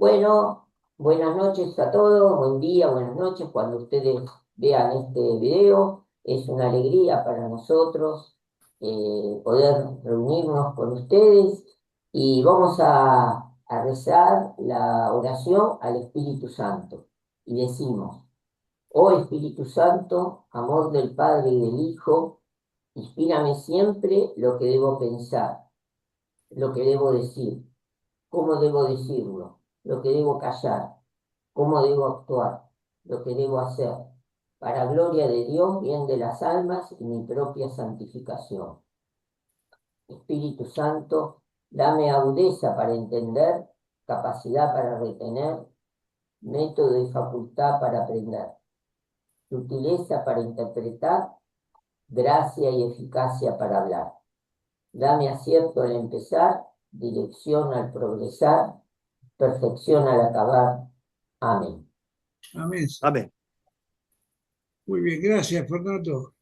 Bueno, buenas noches a todos, buen día, buenas noches. Cuando ustedes vean este video, es una alegría para nosotros poder reunirnos con ustedes y vamos a rezar la oración al Espíritu Santo. Y decimos, oh Espíritu Santo, amor del Padre y del Hijo, inspírame siempre lo que debo pensar, lo que debo decir, cómo debo decirlo, lo que debo callar, cómo debo actuar, lo que debo hacer, para gloria de Dios, bien de las almas y mi propia santificación. Espíritu Santo, dame agudeza para entender, capacidad para retener, método y facultad para aprender, sutileza para interpretar, gracia y eficacia para hablar. Dame acierto al empezar, dirección al progresar, perfección al acabar. Amén. Amén. Amén. Muy bien, gracias, Fernando.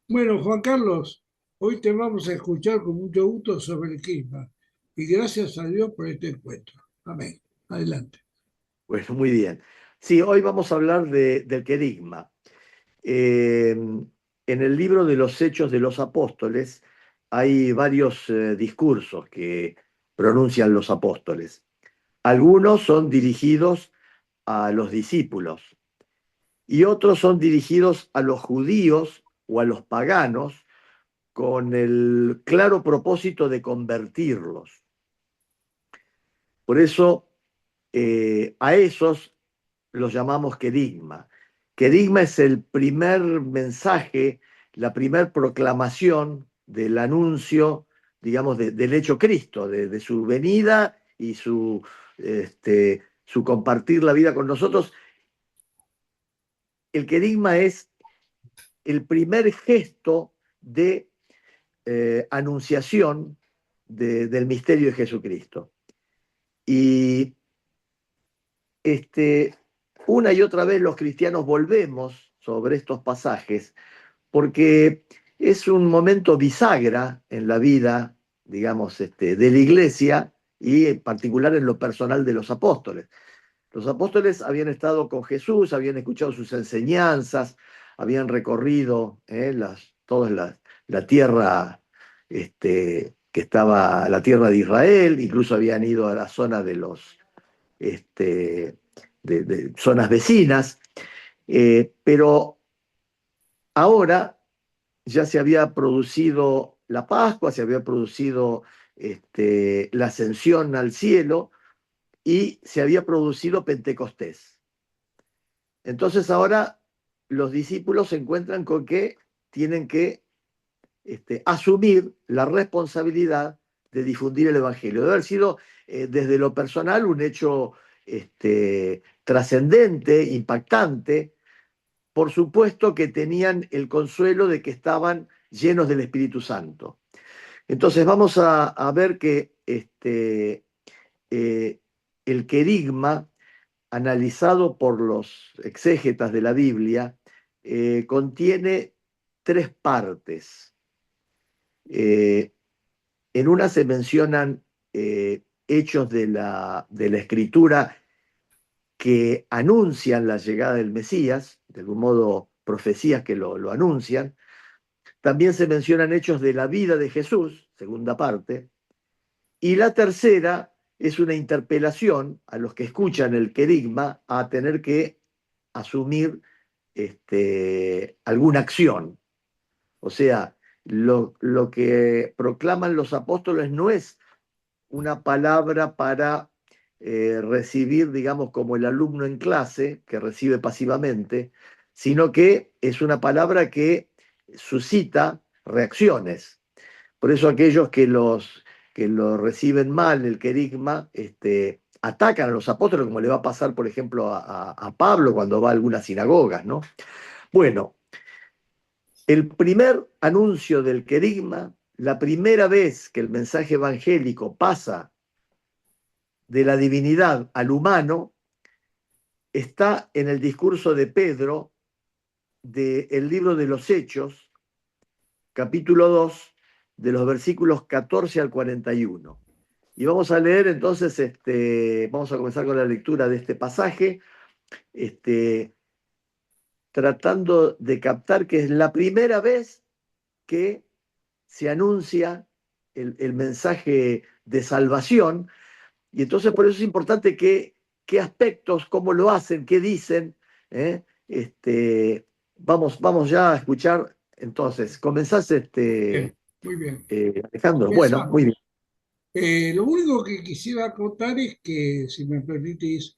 Bueno, Juan Carlos, hoy te vamos a escuchar con mucho gusto sobre el clima y gracias a Dios por este encuentro. Amén. Adelante. Bueno, muy bien. Sí, hoy vamos a hablar del querigma. En el libro de los Hechos de los Apóstoles hay varios discursos que pronuncian los apóstoles. Algunos son dirigidos a los discípulos y otros son dirigidos a los judíos o a los paganos con el claro propósito de convertirlos. Por eso a esos los llamamos querigma. Querigma es el primer mensaje, la primer proclamación del anuncio, digamos, del hecho Cristo, de su venida y su compartir la vida con nosotros. El querigma es el primer gesto de anunciación del misterio de Jesucristo. Y este, una y otra vez los cristianos volvemos sobre estos pasajes porque es un momento bisagra en la vida, digamos, de la iglesia y en particular en lo personal de los apóstoles. Los apóstoles habían estado con Jesús, habían escuchado sus enseñanzas, habían recorrido toda la tierra que estaba, la tierra de Israel, incluso habían ido a la zona de los de zonas vecinas, pero ahora ya se había producido la Pascua, se había producido la ascensión al cielo y se había producido Pentecostés. Entonces ahora los discípulos se encuentran con que tienen que asumir la responsabilidad de difundir el Evangelio. Debe haber sido desde lo personal un hecho trascendente, impactante. Por supuesto que tenían el consuelo de que estaban llenos del Espíritu Santo. Entonces vamos a ver que eh, el querigma, analizado por los exégetas de la Biblia, contiene tres partes. Eh, en una se mencionan hechos de la Escritura que anuncian la llegada del Mesías, de algún modo profecías que lo anuncian. También se mencionan hechos de la vida de Jesús, segunda parte. Y la tercera es una interpelación a los que escuchan el querigma a tener que asumir alguna acción. O sea, lo que proclaman los apóstoles no es una palabra para recibir, digamos, como el alumno en clase, que recibe pasivamente, sino que es una palabra que suscita reacciones. Por eso aquellos que lo reciben mal, el querigma, atacan a los apóstoles, como le va a pasar, por ejemplo, a Pablo cuando va a algunas sinagogas, ¿no? Bueno, el primer anuncio del querigma, la primera vez que el mensaje evangélico pasa de la divinidad al humano, está en el discurso de Pedro del libro de los Hechos, capítulo 2, de los versículos 14 al 41. Y vamos a leer entonces, vamos a comenzar con la lectura de este pasaje, tratando de captar que es la primera vez que se anuncia el mensaje de salvación. Y entonces por eso es importante qué aspectos, cómo lo hacen, qué dicen. ¿Eh? Vamos ya a escuchar. Entonces, comenzás, Bien, muy bien. Alejandro. Bueno, muy bien. Comenzamos. Lo único que quisiera acotar es que, si me permitís,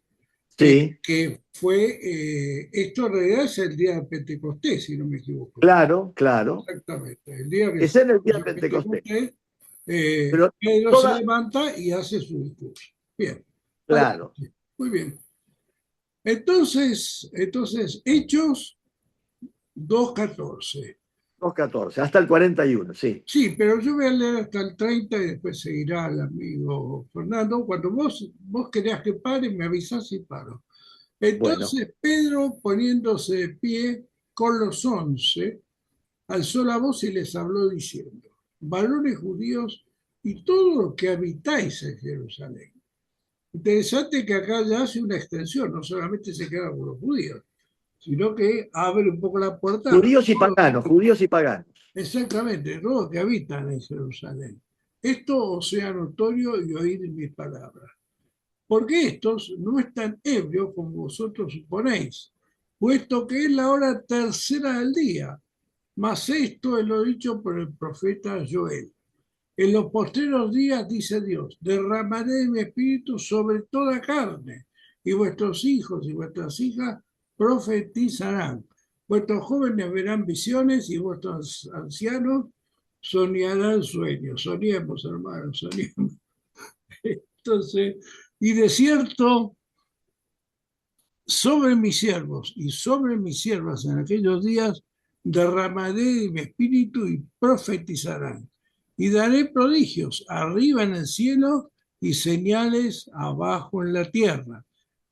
Sí, que fue, esto en realidad es el día de Pentecostés, si no me equivoco. claro, claro. Exactamente, el día que Es se en el día de produce Pentecostés. Pentecostés, Pero Pedro se toda, levanta y hace su discurso. Bien, claro, adelante. Muy bien. Entonces Hechos 2:14. 2:14, hasta el 41, sí. Sí, pero yo voy a leer hasta el 30 y después seguirá el amigo Fernando. Cuando vos querías que pare, me avisás y paro. Bueno, Entonces Pedro, poniéndose de pie con los 11, alzó la voz y les habló diciendo: varones judíos y todos los que habitáis en Jerusalén. Interesante que acá ya hace una extensión, no solamente se queda con los judíos, sino que abre un poco la puerta a judíos y todos los paganos, judíos y paganos. exactamente, todos los que habitan en Jerusalén. Esto os sea notorio y oíd mis palabras. Porque estos no están ebrios como vosotros suponéis, puesto que es la hora tercera del día. Mas esto es lo dicho por el profeta Joel. En los postreros días, dice Dios, derramaré de mi espíritu sobre toda carne, y vuestros hijos y vuestras hijas profetizarán. Vuestros jóvenes verán visiones y vuestros ancianos soñarán sueños. Soñemos, hermanos, soñemos. Entonces, y de cierto, sobre mis siervos y sobre mis siervas en aquellos días derramaré de mi espíritu y profetizarán. Y daré prodigios arriba en el cielo y señales abajo en la tierra.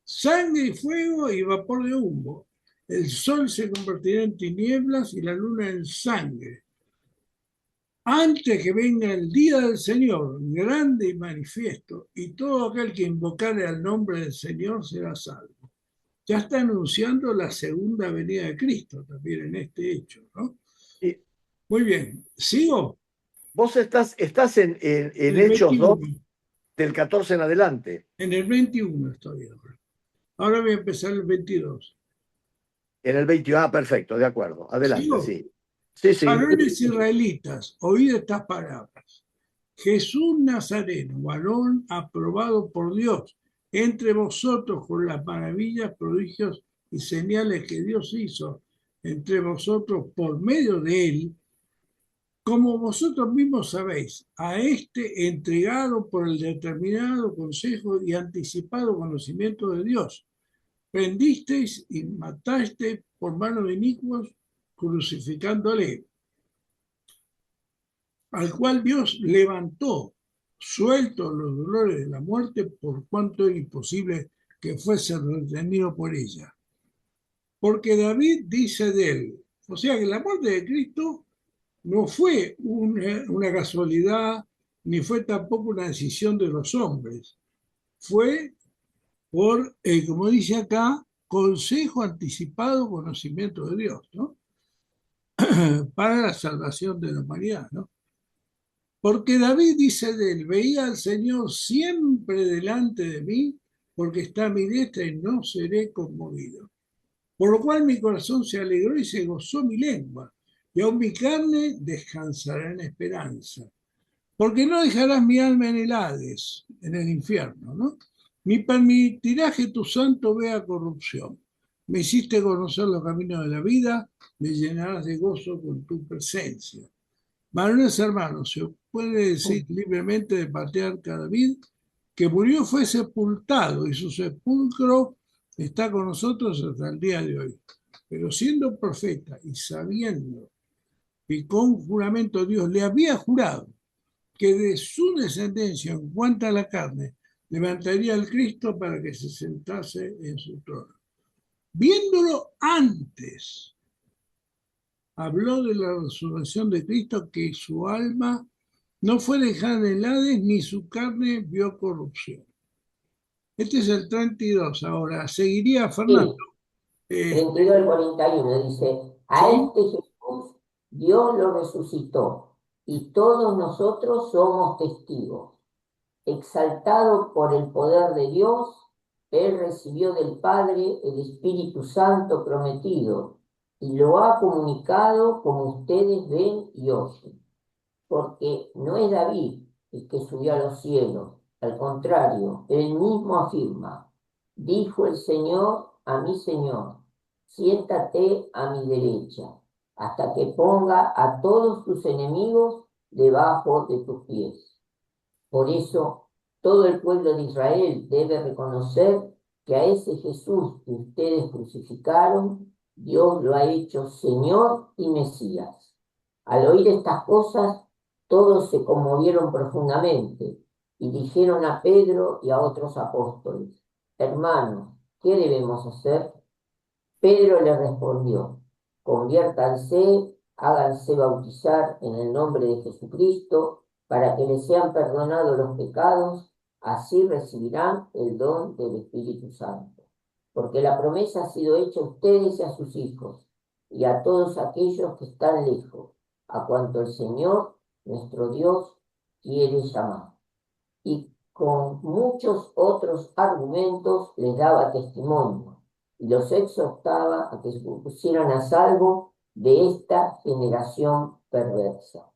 Sangre y fuego y vapor de humo. El sol se convertirá en tinieblas y la luna en sangre. Antes que venga el día del Señor, grande y manifiesto, y todo aquel que invocare al nombre del Señor será salvo. Ya está anunciando la segunda venida de Cristo también en este hecho, ¿no? Y Muy bien, sigo vos estás en en el Hechos 2, 21, del 14 en adelante. en el 21 estoy ahora. Ahora voy a empezar el 22. En el 21, perfecto, de acuerdo. Adelante, Sigo. sí. Sí, sí. Varones israelitas, oíd estas palabras. Jesús Nazareno, varón aprobado por Dios entre vosotros con las maravillas, prodigios y señales que Dios hizo entre vosotros por medio de él, como vosotros mismos sabéis, a este entregado por el determinado consejo y anticipado conocimiento de Dios, prendisteis y matasteis por mano de inicuos, crucificándole, al cual Dios levantó, suelto los dolores de la muerte, por cuanto era imposible que fuese retenido por ella. Porque David dice de él, o sea que la muerte de Cristo no fue una casualidad, ni fue tampoco una decisión de los hombres, fue por, como dice acá, consejo anticipado, conocimiento de Dios, ¿no? Para la salvación de la humanidad, ¿no? Porque David dice de él, veía al Señor siempre delante de mí, porque está a mi diestra y no seré conmovido. Por lo cual mi corazón se alegró y se gozó mi lengua, y aún mi carne descansará en esperanza. Porque no dejarás mi alma en el Hades, en el infierno, ¿no? Ni permitirás que tu santo vea corrupción. Me hiciste conocer los caminos de la vida, me llenarás de gozo con tu presencia. Varones hermanos, se puede decir libremente de patriarca David que murió, fue sepultado y su sepulcro está con nosotros hasta el día de hoy. Pero siendo profeta y sabiendo que con juramento Dios le había jurado que de su descendencia en cuanto a la carne levantaría al Cristo para que se sentase en su trono. Viéndolo antes, habló de la resurrección de Cristo, que su alma No fue dejada en el Hades, ni su carne vio corrupción. Este es el 32. Ahora, seguiría Fernando. Sí, Eh, 32 al 41 dice, a sí, este Jesús Dios lo resucitó y todos nosotros somos testigos. Exaltado por el poder de Dios, Él recibió del Padre el Espíritu Santo prometido y lo ha comunicado como ustedes ven y oyen. Porque no es David el que subió a los cielos, al contrario, él mismo afirma, dijo el Señor a mi Señor, siéntate a mi derecha, hasta que ponga a todos tus enemigos debajo de tus pies. Por eso, todo el pueblo de Israel debe reconocer que a ese Jesús que ustedes crucificaron, Dios lo ha hecho Señor y Mesías. Al oír estas cosas, todos se conmovieron profundamente y dijeron a Pedro y a otros apóstoles, hermanos, ¿qué debemos hacer? Pedro le respondió, conviértanse, háganse bautizar en el nombre de Jesucristo para que les sean perdonados los pecados, así recibirán el don del Espíritu Santo. Porque la promesa ha sido hecha a ustedes y a sus hijos, y a todos aquellos que están lejos, a cuanto el Señor, nuestro Dios, quiere llamar. Y con muchos otros argumentos les daba testimonio y los exhortaba a que se pusieran a salvo de esta generación perversa.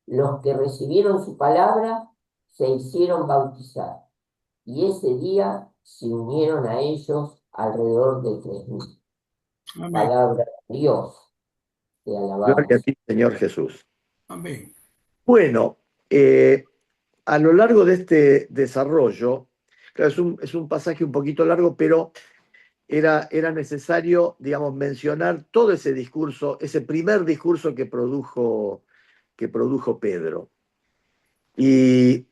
Los que recibieron su palabra se hicieron bautizar y ese día se unieron a ellos alrededor de 3.000. amén, Palabra de Dios, te Gloria a alabamos. ti, Señor Jesús. amén. Bueno, a lo largo de este desarrollo, claro, es un pasaje un poquito largo, pero era necesario, digamos, mencionar todo ese discurso, ese primer discurso que produjo Pedro. Y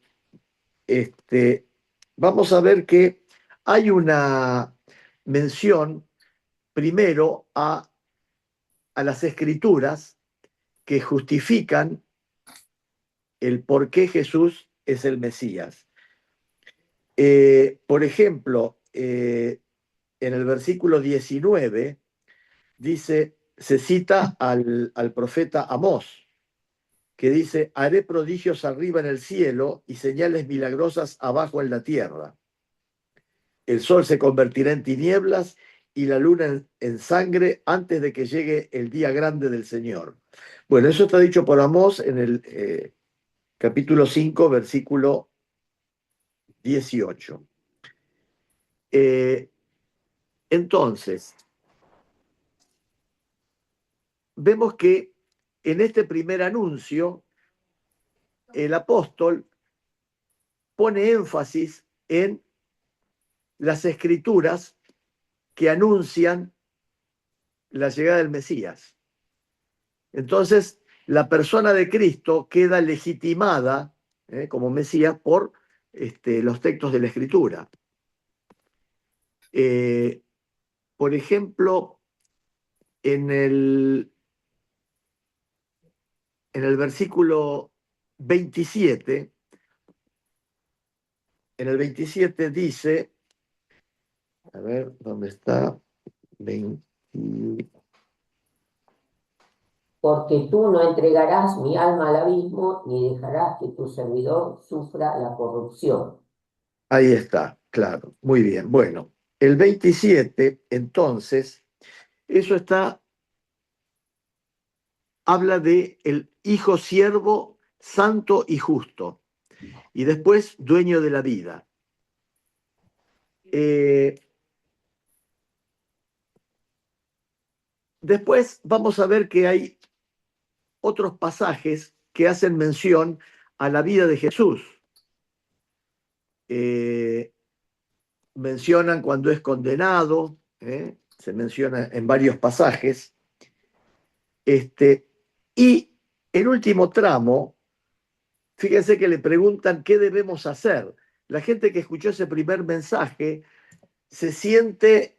vamos a ver que hay una mención primero a las escrituras que justifican el por qué Jesús es el Mesías. Por ejemplo, en el versículo 19 dice, se cita al profeta Amós, que dice, haré prodigios arriba en el cielo y señales milagrosas abajo en la tierra. El sol se convertirá en tinieblas y la luna en sangre antes de que llegue el día grande del Señor. Bueno, eso está dicho por Amós en el capítulo 5, versículo 18. Entonces, vemos que en este primer anuncio, el apóstol pone énfasis en las escrituras que anuncian la llegada del Mesías. Entonces, la persona de Cristo queda legitimada como Mesías por los textos de la Escritura. Por ejemplo, en el versículo 27, en el 27 dice, a ver, ¿dónde está? 20. Porque tú no entregarás mi alma al abismo, ni dejarás que tu servidor sufra la corrupción. Ahí está, claro, muy bien. Bueno, el 27, entonces, eso habla de el hijo siervo, santo y justo, y después dueño de la vida. Después vamos a ver que hay otros pasajes que hacen mención a la vida de Jesús. Mencionan cuando es condenado, se menciona en varios pasajes. Y el último tramo, fíjense que le preguntan qué debemos hacer. La gente que escuchó ese primer mensaje se siente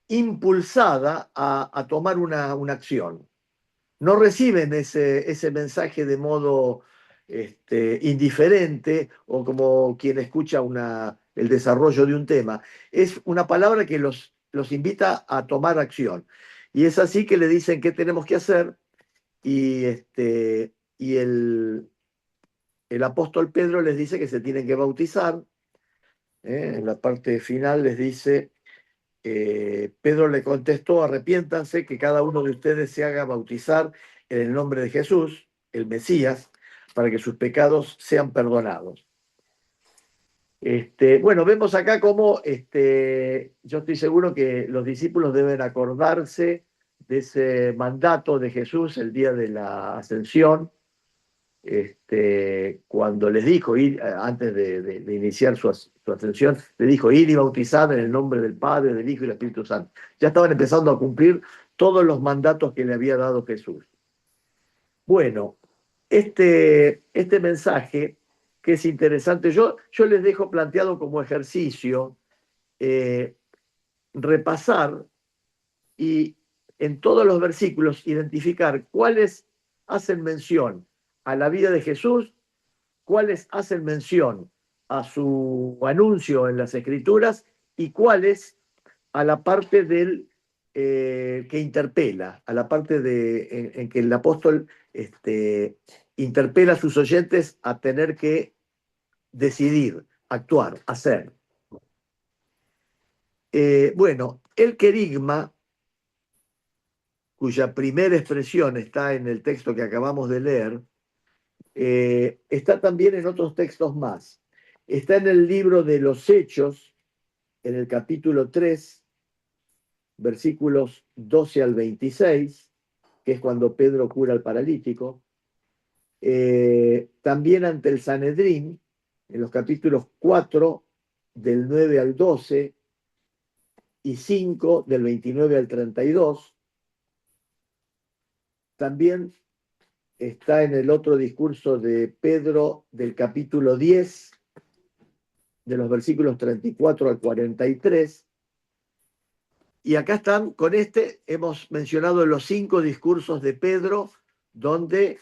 impulsada a tomar una acción. No reciben ese mensaje de modo indiferente o como quien escucha el desarrollo de un tema. Es una palabra que los invita a tomar acción. Y es así que le dicen qué tenemos que hacer y el apóstol Pedro les dice que se tienen que bautizar. En la parte final les dice, Pedro le contestó, arrepiéntanse, que cada uno de ustedes se haga bautizar en el nombre de Jesús, el Mesías, para que sus pecados sean perdonados. Bueno, vemos acá cómo yo estoy seguro que los discípulos deben acordarse de ese mandato de Jesús el día de la ascensión, cuando les dijo, antes de iniciar su ascensión, le dijo, ir y bautizar en el nombre del Padre, del Hijo y del Espíritu Santo. Ya estaban empezando a cumplir todos los mandatos que le había dado Jesús. Bueno, este mensaje, que es interesante, yo les dejo planteado como ejercicio repasar y en todos los versículos identificar cuáles hacen mención a la vida de Jesús, cuáles hacen mención a su anuncio en las Escrituras y cuáles a la parte que interpela, a la parte en que el apóstol interpela a sus oyentes a tener que decidir, actuar, hacer. Bueno, el querigma, cuya primera expresión está en el texto que acabamos de leer, está también en otros textos más. Está en el libro de los Hechos, en el capítulo 3, versículos 12 al 26, que es cuando Pedro cura al paralítico. También ante el Sanedrín, en los capítulos 4, del 9 al 12, y 5, del 29 al 32. También está en el otro discurso de Pedro del capítulo 10, de los versículos 34 al 43. Y acá están, hemos mencionado los 5 discursos de Pedro, donde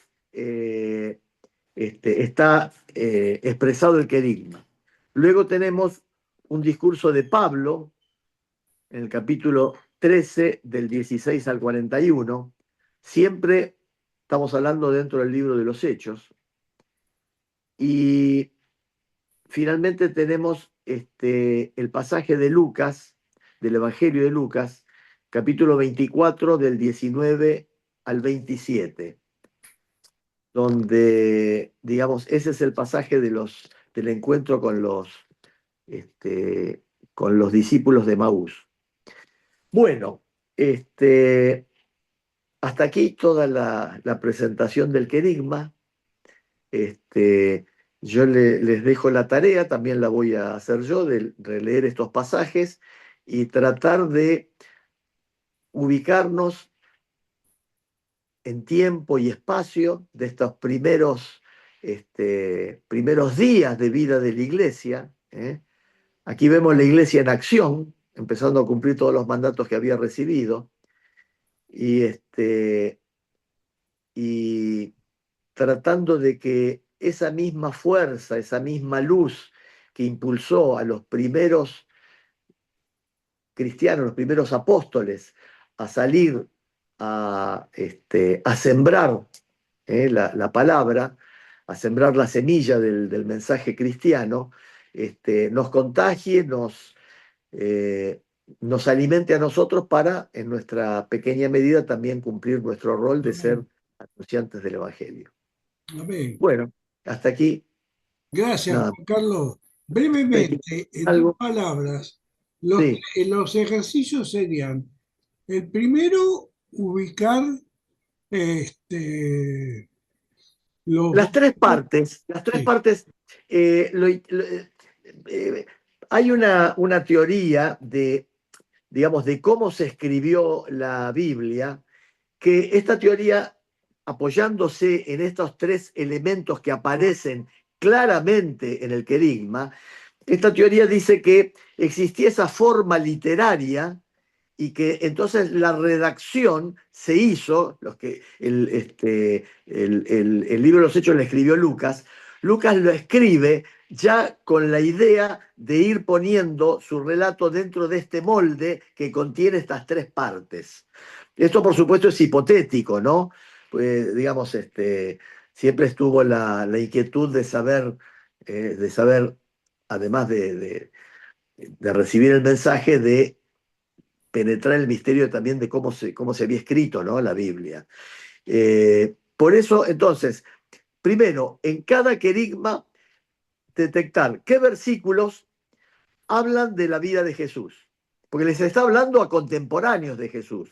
está expresado el querigma. Luego tenemos un discurso de Pablo, en el capítulo 13, del 16 al 41. Siempre estamos hablando dentro del libro de los Hechos. Y finalmente tenemos el pasaje de Lucas, del Evangelio de Lucas, capítulo 24, del 19 al 27, donde, digamos, ese es el pasaje del encuentro con los discípulos de Maús. Bueno, hasta aquí toda la presentación del querigma. Yo les dejo la tarea, también la voy a hacer yo, de releer estos pasajes y tratar de ubicarnos en tiempo y espacio de estos primeros días de vida de la iglesia. Aquí vemos la iglesia en acción, empezando a cumplir todos los mandatos que había recibido. Y tratando de que esa misma fuerza, esa misma luz que impulsó a los primeros cristianos, los primeros apóstoles, a salir a sembrar la palabra, a sembrar la semilla del mensaje cristiano, nos contagie, nos alimente a nosotros para, en nuestra pequeña medida, también cumplir nuestro rol de ser anunciantes del Evangelio. Amén. Bueno, hasta aquí. Gracias, Nada. Juan Carlos. Brevemente, en tus palabras, Sí. los ejercicios serían, el primero, ubicar Las tres partes, sí. Hay una teoría digamos, de cómo se escribió la Biblia, que esta teoría, apoyándose en estos 3 elementos que aparecen claramente en el querigma, esta teoría dice que existía esa forma literaria y que entonces la redacción se hizo, el libro de los Hechos lo escribió Lucas. Lucas lo escribe ya con la idea de ir poniendo su relato dentro de este molde que contiene estas tres partes. Esto, por supuesto, es hipotético, ¿no? Pues, digamos, siempre estuvo la inquietud de saber, además de recibir el mensaje, de penetrar el misterio también de cómo se había escrito, ¿no? La Biblia. Por eso, entonces, primero, en cada querigma, detectar qué versículos hablan de la vida de Jesús, porque les está hablando a contemporáneos de Jesús.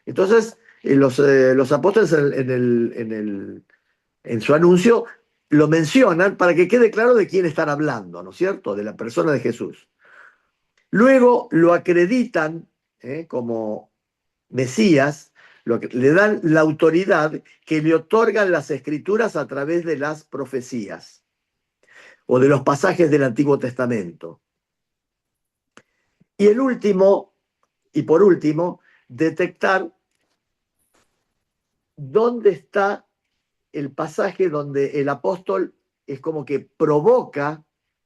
Entonces, los apóstoles en su anuncio lo mencionan para que quede claro de quién están hablando, ¿no es cierto? De la persona de Jesús. Luego lo acreditan como Mesías, le dan la autoridad que le otorgan las escrituras a través de las profecías o de los pasajes del Antiguo Testamento. Y por último, detectar dónde está el pasaje donde el apóstol es como que provoca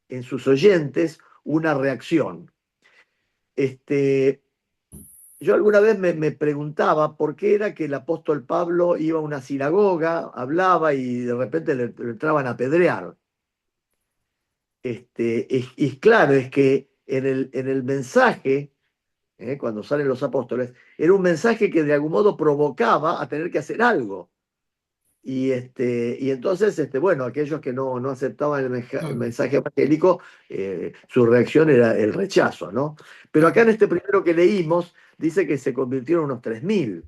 en sus oyentes una reacción. Yo alguna vez me preguntaba por qué era que el apóstol Pablo iba a una sinagoga, hablaba y de repente le entraban a apedrear. Y claro, es que en el mensaje, cuando salen los apóstoles, era un mensaje que de algún modo provocaba a tener que hacer algo. Y entonces, bueno, aquellos que no aceptaban el Claro, mensaje evangélico, su reacción era el rechazo, ¿no? Pero acá en claro. este primero que leímos, dice que se convirtieron unos 3.000,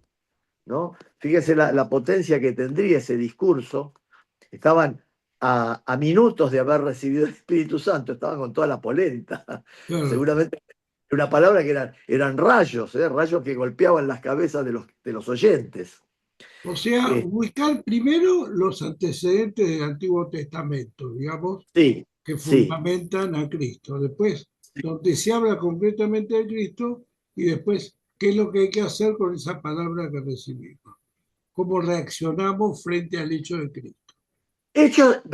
¿no? Fíjese la potencia que tendría ese discurso. Estaban a minutos de haber recibido el Espíritu Santo, estaban con toda la polenta. Claro. Seguramente una palabra que eran rayos, rayos que golpeaban las cabezas de los oyentes. O sea, Eh, ubicar primero los antecedentes del Antiguo Testamento, digamos, sí, que sí. fundamentan a Cristo. Después, donde se habla completamente de Cristo y después, qué es lo que hay que hacer con esa palabra que recibimos. Cómo reaccionamos frente al hecho de Cristo.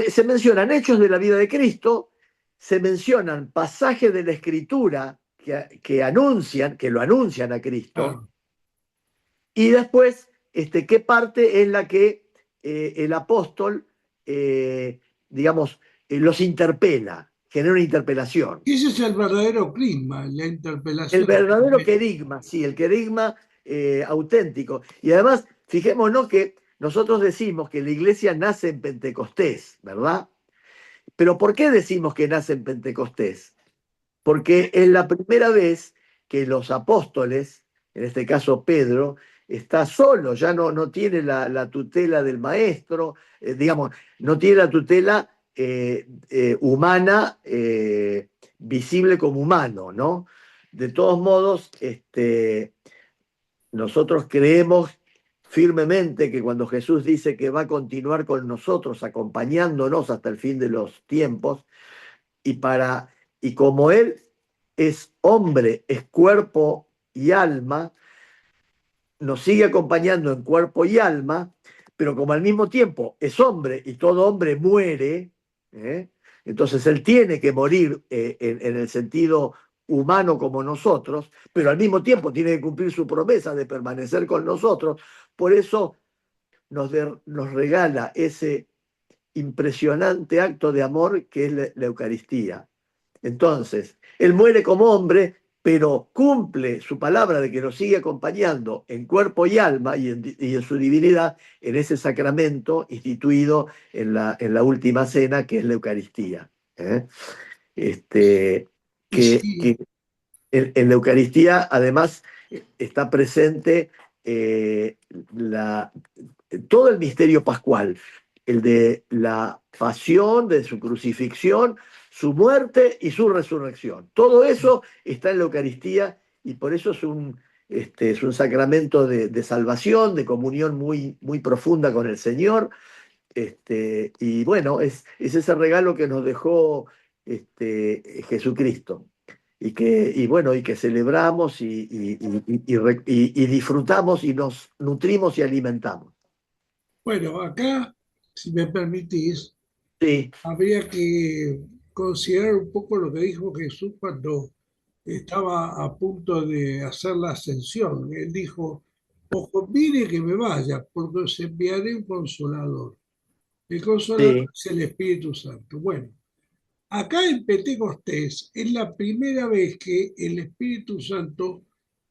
Se mencionan hechos de la vida de Cristo, se mencionan pasajes de la Escritura que lo anuncian a Cristo, Claro. y después, qué parte es la que el apóstol, digamos, los interpela, genera una interpelación. Ese es el verdadero clima, la El interpelación. verdadero querigma, sí, el querigma auténtico. Y además, fijémonos que nosotros decimos que la iglesia nace en Pentecostés, ¿verdad? Pero ¿por qué decimos que nace en Pentecostés? Porque es la primera vez que los apóstoles, en este caso Pedro, está solo, ya no tiene la tutela del maestro, digamos, no tiene la tutela humana, visible como humano, ¿no? De todos modos, nosotros creemos firmemente que cuando Jesús dice que va a continuar con nosotros, acompañándonos hasta el fin de los tiempos, y como Él es hombre, es cuerpo y alma, nos sigue acompañando en cuerpo y alma, pero como al mismo tiempo es hombre y todo hombre muere, ¿eh? Entonces Él tiene que morir en el sentido humano como nosotros, pero al mismo tiempo tiene que cumplir su promesa de permanecer con nosotros. Por eso nos regala ese impresionante acto de amor que es la Eucaristía. Entonces, Él muere como hombre, pero cumple su palabra de que nos sigue acompañando en cuerpo y alma y en su divinidad en ese sacramento instituido en la última cena, que es la Eucaristía. ¿Eh? Este, Y sí, que en la Eucaristía, además, está presente eh, la, todo el misterio pascual, el de la pasión, de su crucifixión, su muerte y su resurrección. Todo eso está en la Eucaristía y por eso es un sacramento de salvación, de comunión muy profunda con el Señor. Y bueno, es ese regalo que nos dejó Jesucristo. y que celebramos y disfrutamos y nos nutrimos y alimentamos. Bueno, acá, si me permitís, Sí, habría que considerar un poco lo que dijo Jesús cuando estaba a punto de hacer la ascensión. Él dijo, os conviene que me vaya, porque os enviaré un consolador. El consolador sí, es el Espíritu Santo. Bueno, acá en Pentecostés es la primera vez que el Espíritu Santo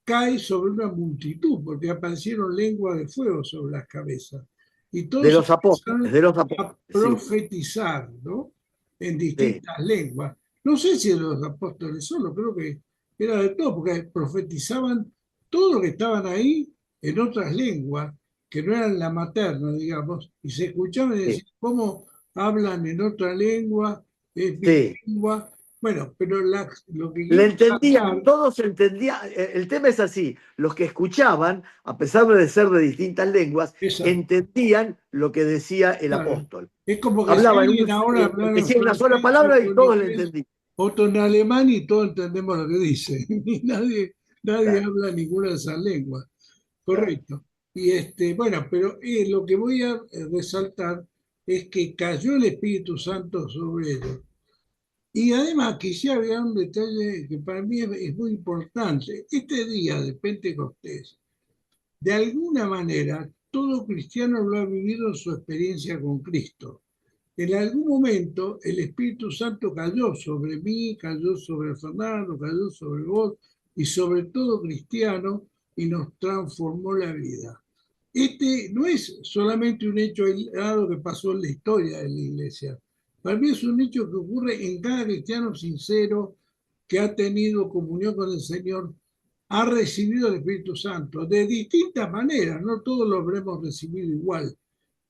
cae sobre una multitud, porque aparecieron lenguas de fuego sobre las cabezas. Y de todos los apóstoles, empezaron de los apóstoles, a sí, profetizar, ¿no? En sí, distintas lenguas. No sé si de los apóstoles solo, creo que era de todo, porque profetizaban todo lo que estaban ahí en otras lenguas, que no eran la materna, digamos, y se escuchaban y sí, decían, ¿cómo hablan en otra lengua? Es sí. bilingüe. Bueno, pero lo que Le quiero entendían, sacar, todos entendían. El tema es así: los que escuchaban, a pesar de ser de distintas lenguas, esa, entendían lo que decía el claro, apóstol. es como que si Hablaba alguien ahora hablara en decía una sola francés, palabra y otro en todos le inglés, entendían. otro en alemán y todos entendemos lo que dice. Y nadie Claro, habla ninguna de esas lenguas. claro. Correcto. Y bueno, pero lo que voy a resaltar es que cayó el Espíritu Santo sobre ellos. Y además quisiera agregar un detalle que para mí es muy importante. Este día de Pentecostés, de alguna manera, todo cristiano lo ha vivido en su experiencia con Cristo. En algún momento el Espíritu Santo cayó sobre mí, cayó sobre Fernando, cayó sobre vos y sobre todo cristiano y nos transformó la vida. Este no es solamente un hecho aislado que pasó en la historia de la iglesia. Para mí es un hecho que ocurre en cada cristiano sincero que ha tenido comunión con el Señor, ha recibido el Espíritu Santo de distintas maneras, no todos lo habremos recibido igual,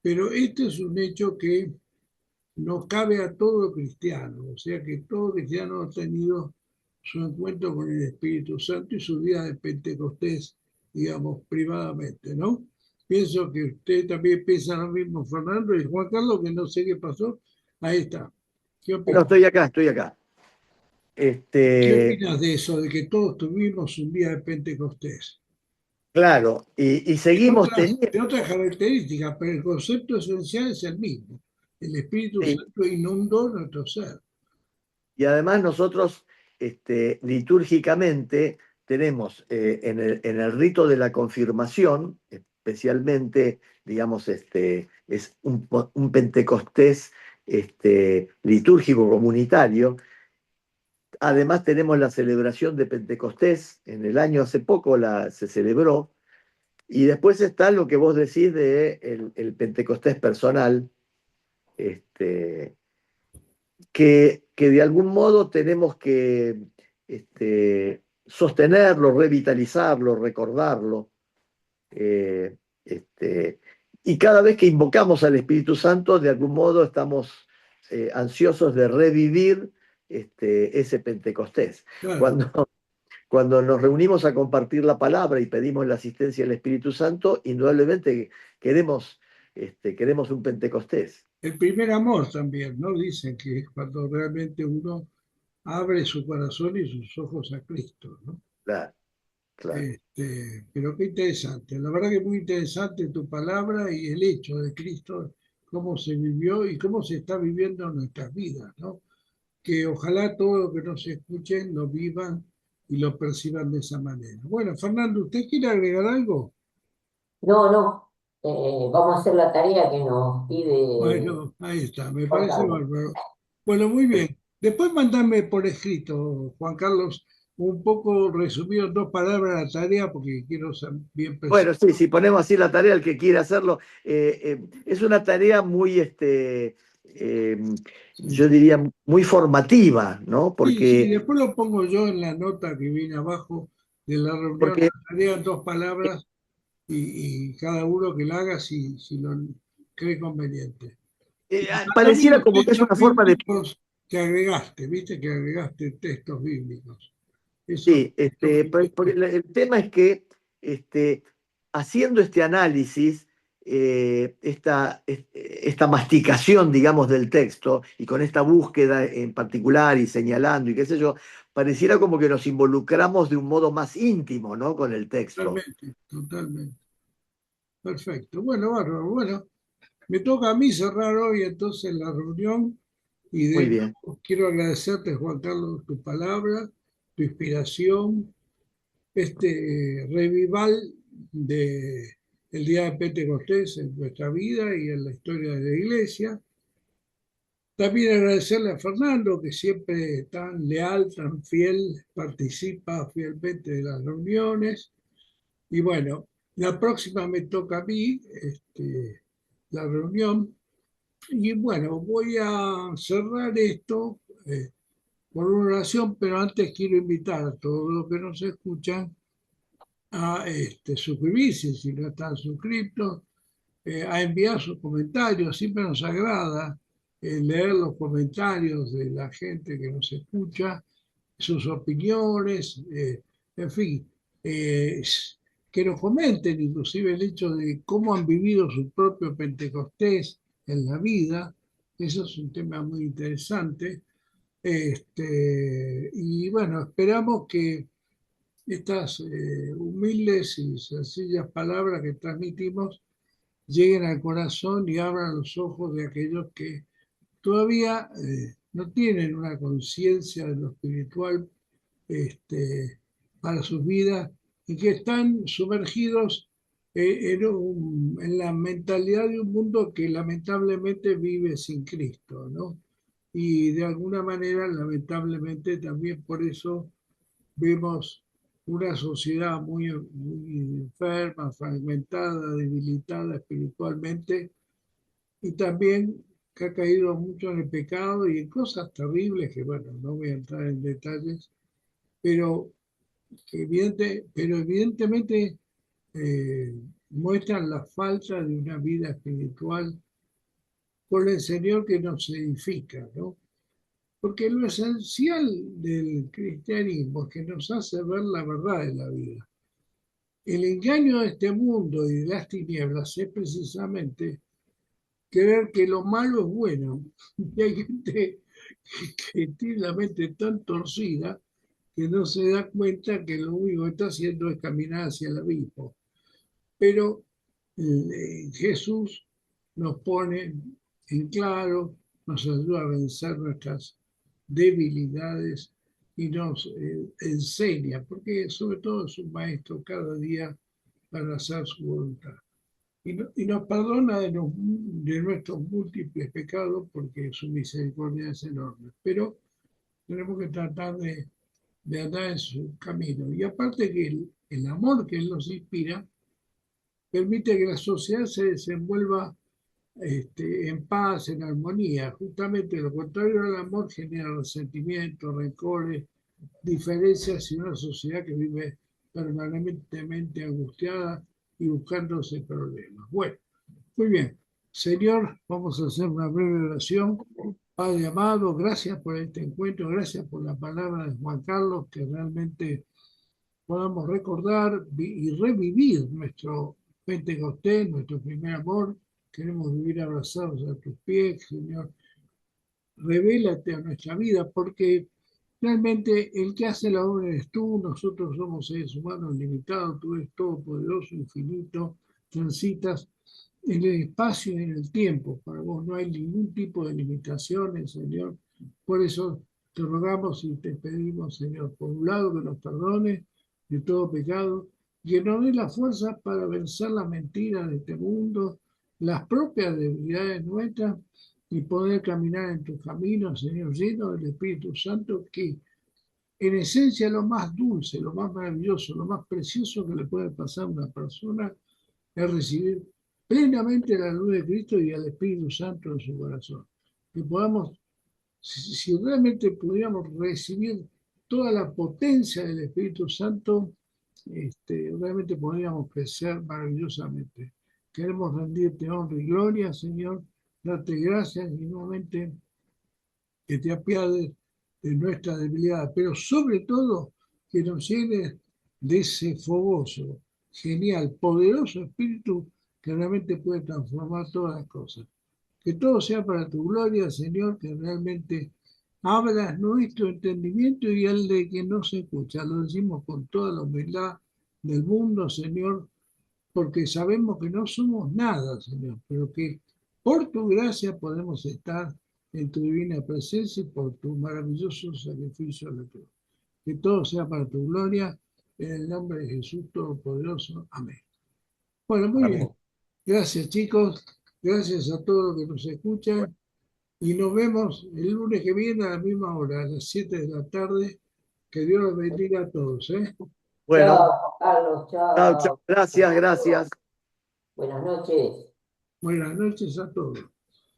pero este es un hecho que nos cabe a todo cristiano, o sea que todo cristiano ha tenido su encuentro con el Espíritu Santo y su día de Pentecostés, digamos, privadamente, ¿no? Pienso que usted también piensa lo mismo, Fernando, y Juan Carlos, que no sé qué pasó. Ahí está. ¿Qué No, opinas? estoy acá, estoy acá. ¿Qué Este, opinas de eso, de que todos tuvimos un día de Pentecostés? claro, y seguimos De teniendo. otras características, pero el concepto esencial es el mismo. El Espíritu Sí, Santo inundó nuestro ser. y además nosotros, litúrgicamente, tenemos en el rito de la confirmación, especialmente, digamos, es un Pentecostés litúrgico comunitario. Además tenemos la celebración de Pentecostés, en el año hace poco se celebró, y después está lo que vos decís de el Pentecostés personal, este, que de algún modo tenemos que sostenerlo, revitalizarlo, recordarlo. eh, este, y cada vez que invocamos al Espíritu Santo, de algún modo estamos ansiosos de revivir ese Pentecostés. Claro. Cuando, cuando nos reunimos a compartir la palabra y pedimos la asistencia del Espíritu Santo, indudablemente queremos, queremos un Pentecostés. El primer amor también, ¿no? Dicen que es cuando realmente uno abre su corazón y sus ojos a Cristo, ¿no? Claro, claro. Pero qué interesante. La verdad que muy interesante tu palabra y el hecho de Cristo, cómo se vivió y cómo se está viviendo en nuestras vidas, ¿no? Que ojalá todo lo que nos escuchen lo vivan y lo perciban de esa manera. Bueno, Fernando, ¿usted quiere agregar algo? No, no, vamos a hacer la tarea que nos pide Bueno, ahí está, me Juan parece Carlos. bárbaro. Bueno, muy bien. Después mandame por escrito, Juan Carlos, un poco resumido en dos palabras la tarea porque quiero ser bien preciso. Bueno, sí, si ponemos así la tarea, el que quiera hacerlo, es una tarea muy, eh, Sí, yo diría, muy formativa, ¿no? sí, después lo pongo yo en la nota que viene abajo de la reunión, Porque la tarea en dos palabras y cada uno que la haga si lo cree conveniente. Y mandame pareciera los como que es textos una forma de. bíblicos que agregaste, viste que agregaste textos bíblicos. Eso Sí, lo porque felicito. el tema es que haciendo este análisis, esta masticación, digamos, del texto y con esta búsqueda en particular y señalando y qué sé yo, pareciera como que nos involucramos de un modo más íntimo, ¿no? Con el texto. Totalmente, totalmente. Perfecto. Bueno, bárbaro. Bueno, me toca a mí cerrar hoy entonces la reunión y de Muy bien. nuevo quiero agradecerte, Juan Carlos, tu palabra, tu inspiración, este revival de el día de Pentecostés en nuestra vida y en la historia de la iglesia. También agradecerle a Fernando, que siempre tan leal, tan fiel, participa fielmente de las reuniones. Y bueno, la próxima me toca a mí, la reunión. Y bueno, voy a cerrar esto por una oración, pero antes quiero invitar a todos los que nos escuchan a suscribirse si no están suscritos, a enviar sus comentarios. Siempre nos agrada leer los comentarios de la gente que nos escucha, sus opiniones, en fin, eh, que nos comenten inclusive el hecho de cómo han vivido su propio Pentecostés en la vida. Eso es un tema muy interesante. Y bueno, esperamos que estas humildes y sencillas palabras que transmitimos lleguen al corazón y abran los ojos de aquellos que todavía no tienen una conciencia de lo espiritual para sus vidas y que están sumergidos en la mentalidad de un mundo que lamentablemente vive sin Cristo, ¿no? Y de alguna manera, lamentablemente, también por eso vemos una sociedad muy enferma, fragmentada, debilitada espiritualmente y también que ha caído mucho en el pecado y en cosas terribles que, bueno, no voy a entrar en detalles, pero, pero evidentemente muestran la falta de una vida espiritual con el Señor que nos edifica, ¿no? Porque lo esencial del cristianismo es que nos hace ver la verdad de la vida. El engaño de este mundo y de las tinieblas es precisamente creer que lo malo es bueno. Y hay gente que tiene la mente tan torcida que no se da cuenta que lo único que está haciendo es caminar hacia el abismo. Pero Jesús nos pone en claro, nos ayuda a vencer nuestras debilidades y nos enseña, porque sobre todo es un maestro cada día para hacer su voluntad. Y nos perdona de nuestros múltiples pecados porque su misericordia es enorme. Pero tenemos que tratar de andar en su camino. Y aparte que el amor que Él nos inspira permite que la sociedad se desenvuelva en paz, en armonía. Justamente lo contrario al amor genera resentimiento, rencores, diferencias y una sociedad que vive permanentemente angustiada y buscándose problemas. Bueno, muy bien. Señor, vamos a hacer una breve oración. Padre amado, gracias por este encuentro, gracias por la palabra de Juan Carlos, que realmente podamos recordar y revivir nuestro Pentecostés, nuestro primer amor. Queremos vivir abrazados a tus pies, Señor. Revélate a nuestra vida, porque realmente el que hace la obra eres tú, nosotros somos seres humanos limitados, tú eres todopoderoso, infinito, transitas en el espacio y en el tiempo. Para vos no hay ningún tipo de limitaciones, Señor. Por eso te rogamos y te pedimos, Señor, por un lado que nos perdones de todo pecado y que nos dé la fuerza para vencer las mentiras de este mundo, las propias debilidades nuestras y poder caminar en tus caminos, Señor, lleno del Espíritu Santo, que en esencia lo más dulce, lo más maravilloso, lo más precioso que le puede pasar a una persona es recibir plenamente la luz de Cristo y el Espíritu Santo en su corazón. Que podamos, si realmente pudiéramos recibir toda la potencia del Espíritu Santo, realmente podríamos crecer maravillosamente. Queremos rendirte honra y gloria, Señor, darte gracias y nuevamente que te apiades de nuestra debilidad, pero sobre todo que nos llenes de ese fogoso, genial, poderoso Espíritu que realmente puede transformar todas las cosas. Que todo sea para tu gloria, Señor, que realmente abras nuestro entendimiento y el de quien no se escucha. Lo decimos con toda la humildad del mundo, Señor, porque sabemos que no somos nada, Señor, pero que por tu gracia podemos estar en tu divina presencia y por tu maravilloso sacrificio de la cruz. Que todo sea para tu gloria, en el nombre de Jesús Todopoderoso. Amén. Bueno, muy bien. Amén. Gracias, chicos. Gracias a todos los que nos escuchan. Y nos vemos el lunes que viene a la misma hora, a las 7 de la tarde. Que Dios los bendiga a todos, ¿eh? Bueno, Chao, Carlos, chao, chao. chao. Gracias, gracias. Buenas noches. Buenas noches a todos.